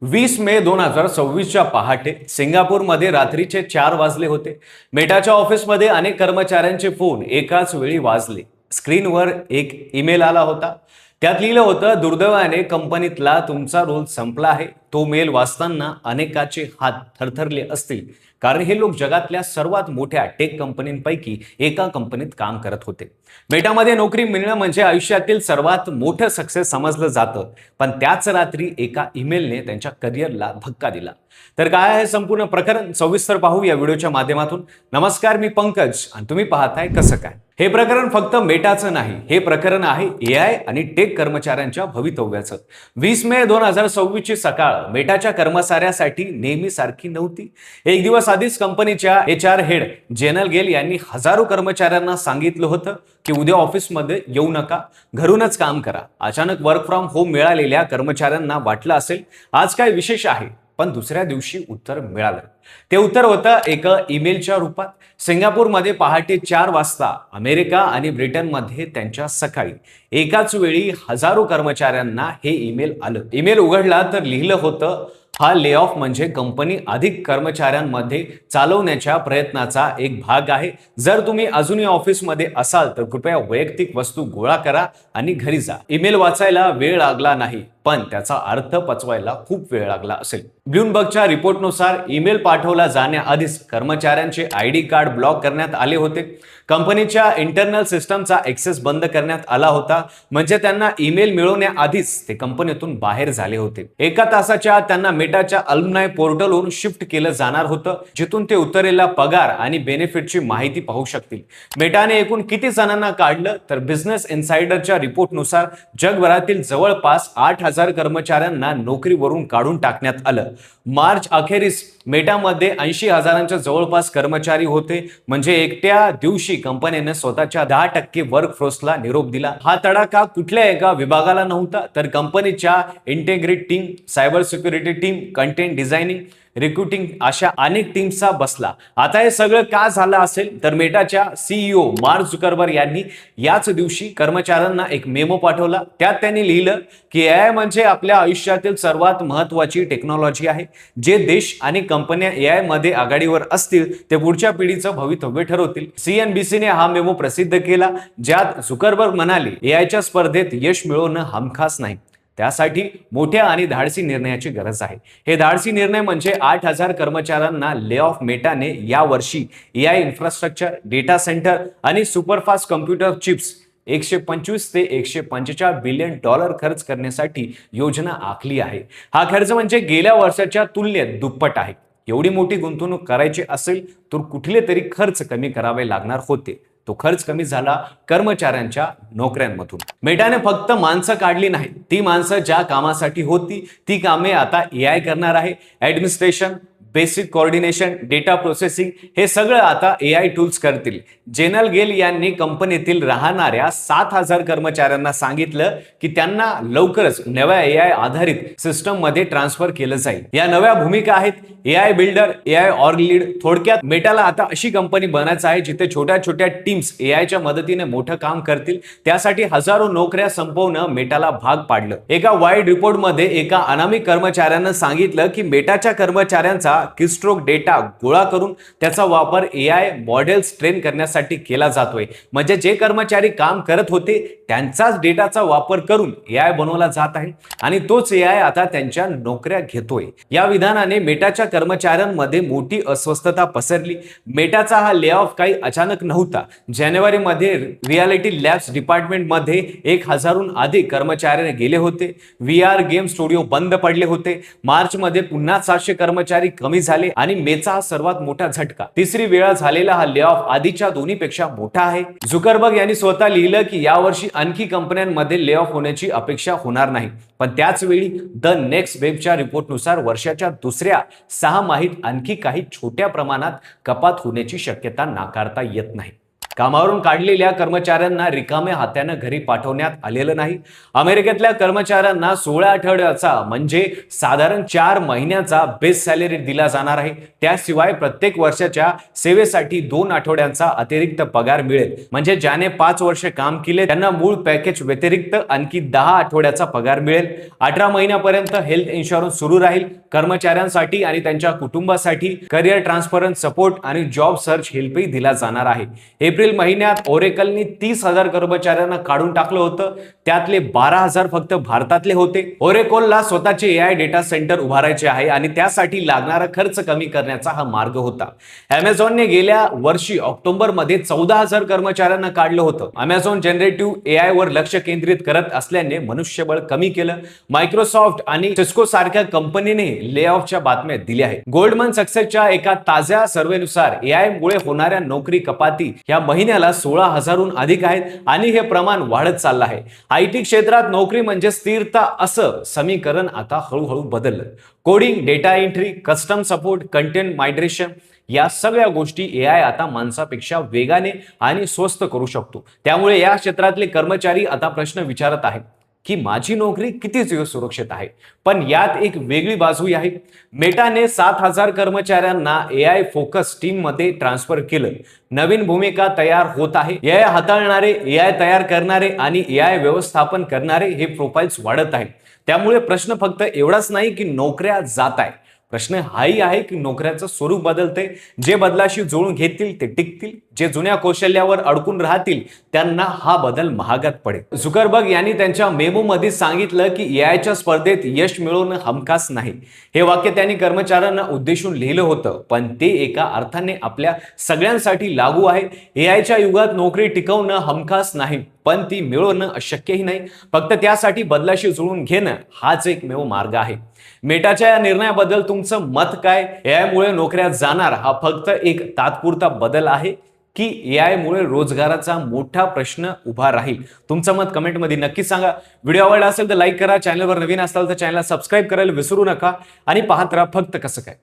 20 मे 2026च्या पहाटे सिंगापूरमध्ये रात्रीचे 4 वाजले होते. मेटाच्या ऑफिसमध्ये अनेक कर्मचाऱ्यांचे फोन एकाच वेळी वाजले. स्क्रीनवर एक ईमेल आला होता. त्यात लिहिलं होतं, दुर्दैवाने कंपनीतला तुमचा रोल संपला आहे. तो मेल वाचताना अनेकाचे हात थरथरले असतील, कारण हे लोक जगातल्या सर्वात मोठ्या टेक कंपनींपैकी एका कंपनीत काम करत होते. मेटामध्ये नोकरी मिळणं म्हणजे आयुष्यातील सर्वात मोठं सक्सेस समजलं जातं, पण त्याच रात्री एका ईमेलने त्यांच्या करिअरला धक्का दिला. तर काय आहे संपूर्ण प्रकरण, सविस्तर पाहू या व्हिडिओच्या माध्यमातून. नमस्कार, मी पंकज आणि तुम्ही पाहताय कसं काय. हे प्रकरण फक्त मेटाचं नाही, हे प्रकरण आहे एआय आणि टेक कर्मचाऱ्यांच्या भवितव्याचं. 20 मे 2026 ची सकाळ मेटाच्या कर्मचाऱ्यासाठी नेहमी सारखी नव्हती. एक दिवस आधीच कंपनीच्या HR हेड जेनल गेल यांनी हजारो कर्मचाऱ्यांना सांगितलं होतं की उद्या ऑफिसमध्ये येऊ नका, घरूनच काम करा. अचानक वर्क फ्रॉम होम मिळालेल्या कर्मचाऱ्यांना वाटलं असेल आज काय विशेष आहे, पण दुसऱ्या दिवशी उत्तर मिळालं. ते उत्तर होतं एक ईमेलच्या रूपात. सिंगापूरमध्ये पहाटे 4 वाजता, अमेरिका आणि ब्रिटनमध्ये त्यांच्या सकाळी एकाच वेळी हजारो कर्मचाऱ्यांना हे ईमेल आलं. ईमेल उघडला तर लिहिलं होतं, हा ले ऑफ म्हणजे कंपनी अधिक कर्मचाऱ्यांमध्ये चालवण्याच्या प्रयत्नाचा एक भाग आहे. जर तुम्ही अजूनही ऑफिसमध्ये असाल तर कृपया वैयक्तिक वस्तू गोळा करा आणि घरी जा. ईमेल वाचायला वेळ लागला नाही, पण त्याचा अर्थ पचवायला खूप वेळ लागला असेल. ब्लूमबर्गच्या रिपोर्टनुसार ईमेल पाठवला जाण्याआधीच कर्मचाऱ्यांचे ID कार्ड ब्लॉक करण्यात आले होते. कंपनीच्या इंटरनल सिस्टमचा ऍक्सेस बंद करण्यात आला होता, म्हणजे त्यांना ईमेल मिळवण्याआधीच ते कंपनीतून बाहेर झाले होते. एका तासाच्या आत त्यांना मेटाच्या अल्युमनाय पोर्टलवरून शिफ्ट केलं जाणार होतं, जिथून ते उतरलेला पगार आणि बेनिफिटची माहिती पाहू शकतील. मेटाने एकूण किती जणांना काढलं तर बिझनेस इनसाइडरच्या रिपोर्टनुसार जगभरातील जवळपास 8,000 कर्मचाऱ्यांना नोकरीवरून काढून टाकण्यात आलं. मार्च अखेरीस मेटामध्ये 80,000च्या जवळपास कर्मचारी होते, म्हणजे एकट्या दिवशी कंपनीने स्वतःच्या 10% वर्कफोर्सला निरोप दिला. हा तडाखा कुठल्या एका विभागाला नव्हता, तर कंपनीच्या integrity team, cyber security team, content designing, recruiting अशा अनेक टीम्सचा बसला. आता हे सगळं का झालं असेल, तर मेटाच्या CEO मार्क झुकरबर्ग यांनी याच दिवशी कर्मचाऱ्यांना एक मेमो पाठवला. त्यात त्यांनी लिहिलं की AI म्हणजे आपल्या आयुष्यातील सर्वात महत्त्वाची टेक्नॉलॉजी आहे. जे देश आणि कंपन्या AI मध्ये आघाडीवर असतील ते पुढच्या पिढीचं भवितव्य ठरवतील. CNBCने हा मेमो प्रसिद्ध केला, ज्यात झुकरबर्ग म्हणाले, AIच्या स्पर्धेत यश मिळवणं हमखास नाही, त्यासाठी मोठ्या आणि धाडसी निर्णयाची गरज आहे. हे धाडसी निर्णय म्हणजे 8,000 कर्मचाऱ्यांना ले ऑफ. मेटाने या वर्षी AI इन्फ्रास्ट्रक्चर, डेटा सेंटर आणि सुपरफास्ट कम्प्युटर चिप्स 125 ते 145 बिलियन डॉलर खर्च करण्यासाठी योजना आखली आहे. हा खर्च म्हणजे गेल्या वर्षाच्या तुलनेत दुप्पट आहे. एवढी मोठी गुंतवणूक करायची असेल तर कुठले तरी खर्च कमी करावे लागणार होते. तो खर्च कमी झाला कर्मचाऱ्यांच्या नोकऱ्यांमधून. मेटाने फक्त माणसं काढली नाही, ती माणसं ज्या कामासाठी होती ती कामे आता AI करणार आहे. Administration, basic coordination, data processing हे सगळं आता AI टूल्स करतील. जेनल गेल यांनी कंपनीतील राहणाऱ्या 7,000 कर्मचाऱ्यांना सांगितलं की त्यांना लवकरच नव्या AI आधारित सिस्टम मध्ये ट्रान्सफर केलं जाईल. या नव्या भूमिका आहेत AI builder, AI org lead. थोडक्यात मेटाला आता अशी कंपनी बनायचं आहे जिथे छोट्या छोट्या टीम्स AIच्या मदतीने मोठं काम करतील. त्यासाठी हजारो नोकऱ्या संपवणं मेटाला भाग पाडलं. एका वाईड रिपोर्टमध्ये एका अनामिक कर्मचाऱ्यानं सांगितलं की मेटाच्या कर्मचाऱ्यांचा कीस्ट्रोक डेटा गोळा करून त्याचा वापर AI मॉडेल्स ट्रेन करण्यासाठी केला जातोय. म्हणजे जे कर्मचारी काम करत होते त्यांचाच डेटाचा वापर करून AI बनवला जात आहे आणि तोच AI आता त्यांच्या नोकऱ्या घेतोय. या विधानाने मेटाच्या कर्मचाऱ्यांमध्ये मोठी अस्वस्थता पसरली. मेटाचा हा ले ऑफ काही अचानक नव्हता. जानेवारीमध्ये रियालिटी लॅब्स डिपार्टमेंटमध्ये 1,000हून अधिक कर्मचारी गेले होते. VR गेम स्टुडिओ बंद पडले होते. मार्चमध्ये पुन्हा 700 कर्मचारी कमी झाले आणि मेचा हा सर्वात मोठा झटका. तिसरी वेळा झालेला हा ले ऑफ आधीच्या दोन्हीपेक्षा मोठा आहे. झुकरबर्ग यांनी स्वतः लिहिलं की यावर्षी आणखी कंपन्यांमध्ये ले ऑफ होण्याची अपेक्षा होणार नाही, पण त्याच वेळी द नेक्स्ट वेबच्या रिपोर्टनुसार वर्षाच्या दुसऱ्या 6 माहीत आणखी काही छोट्या प्रमाणात कपात होण्याची शक्यता नाकारता येत नाही. कामावरून काढलेल्या कर्मचाऱ्यांना रिकाम्या हाताने घरी पाठवण्यात आलेलं नाही. अमेरिकेतल्या कर्मचाऱ्यांना 16 आठवड्याचा म्हणजे साधारण 4 महिन्याचा बेस सॅलरी दिला जाणार आहे. त्याशिवाय प्रत्येक वर्षाच्या सेवेसाठी 2 आठवड्यांचा अतिरिक्त पगार मिळेल. म्हणजे ज्याने 5 वर्ष काम केले त्यांना मूळ पॅकेज व्यतिरिक्त आणखी 10 आठवड्याचा पगार मिळेल. 18 महिन्यापर्यंत हेल्थ इन्शुरन्स सुरू राहील. कर्मचाऱ्यांसाठी आणि त्यांच्या कुटुंबासाठी करिअर ट्रान्सफरन्स सपोर्ट आणि जॉब सर्च हेल्पही दिला जाणार आहे. एप्रिल महिन्यात ओरेकलने 30,000 कर्मचाऱ्यांना काढून टाकलं होतं. त्यातले 12,000 फक्त भारतातले होते. ओरेकलला स्वतःचे एआय डेटा सेंटर उभारायचे आहे आणि त्यासाठी लागणारा खर्च कमी करण्याचा हा मार्ग होता. अमेझॉनने गेल्या वर्षी ऑक्टोबर मध्ये 14,000 कर्मचाऱ्यांना काढलं होतं. अमेझॉन जनरेटिव्ह एआय वर लक्ष केंद्रित करत असल्याने मनुष्यबळ कमी केलं. मायक्रोसॉफ्ट आणि सिस्को सारख्या कंपनीने ले ऑफच्या बातम्या दिल्या आहेत. गोल्डमन सक्सेसच्या एका ताज्या सर्व्हेनुसार एआय मुळे होणाऱ्या नोकरी कपाती या महिन्याला 16,000हून अधिक आहेत आणि हे प्रमाण वाढत चाललं आहे. आयटी क्षेत्रात नोकरी म्हणजे स्थिरता असं समीकरण आता हळूहळू बदललं. Coding, data entry, custom support, content migration या सगळ्या गोष्टी एआय आता माणसापेक्षा वेगाने आणि स्वस्त करू शकतो. त्यामुळे या क्षेत्रातले कर्मचारी आता प्रश्न विचारत आहेत की माझी नोकरी किती दिवस सुरक्षित आहे. पण यात एक वेगळी बाजू आहे. मेटाने 7,000 कर्मचाऱ्यांना एआय फोकस टीम मध्ये ट्रान्सफर केलं. नवीन भूमिका तयार होत आहे. एआय हाताळणारे, एआय तयार करणारे आणि एआय व्यवस्थापन करणारे हे प्रोफाइल्स वाढत आहेत. त्यामुळे प्रश्न फक्त एवढाच नाही की नोकऱ्या जात आहे. प्रश्न हाही आहे की नोकऱ्याचं स्वरूप बदलते. जे बदलाशी जुळून घेतील ते टिकतील. जे जुन्या कौशल्यावर अडकून राहतील त्यांना हा बदल महागात पडेल. झुकरबर्ग यांनी त्यांच्या मेमो मध्ये सांगितलं की एआयच्या स्पर्धेत यश मिळवणं हमखास नाही. हे वाक्य त्यांनी कर्मचाऱ्यांना उद्देशून लिहिलं होतं, पण ते एका अर्थाने आपल्या सगळ्यांसाठी लागू आहे. एआयच्या युगात नोकरी टिकवणं हमखास नाही, पण ती मिळवणं अशक्यही नाही. फक्त त्यासाठी बदलाशी जुळून घेणं हाच एकमेव मार्ग आहे. मेटाच्या या निर्णयाबद्दल तुमचं मत काय? एआय मुळे नोकऱ्या जाणार हा फक्त एक तात्पुरता बदल आहे की एआय मुळे रोजगाराचा मोठा प्रश्न उभा राहील? तुमचं मत कमेंटमध्ये नक्की सांगा. व्हिडिओ आवडला असेल तर लाईक करा. चॅनलवर नवीन असाल तर चॅनलला सबस्क्राईब करायला विसरू नका आणि पाहत राहा फक्त कसं काय.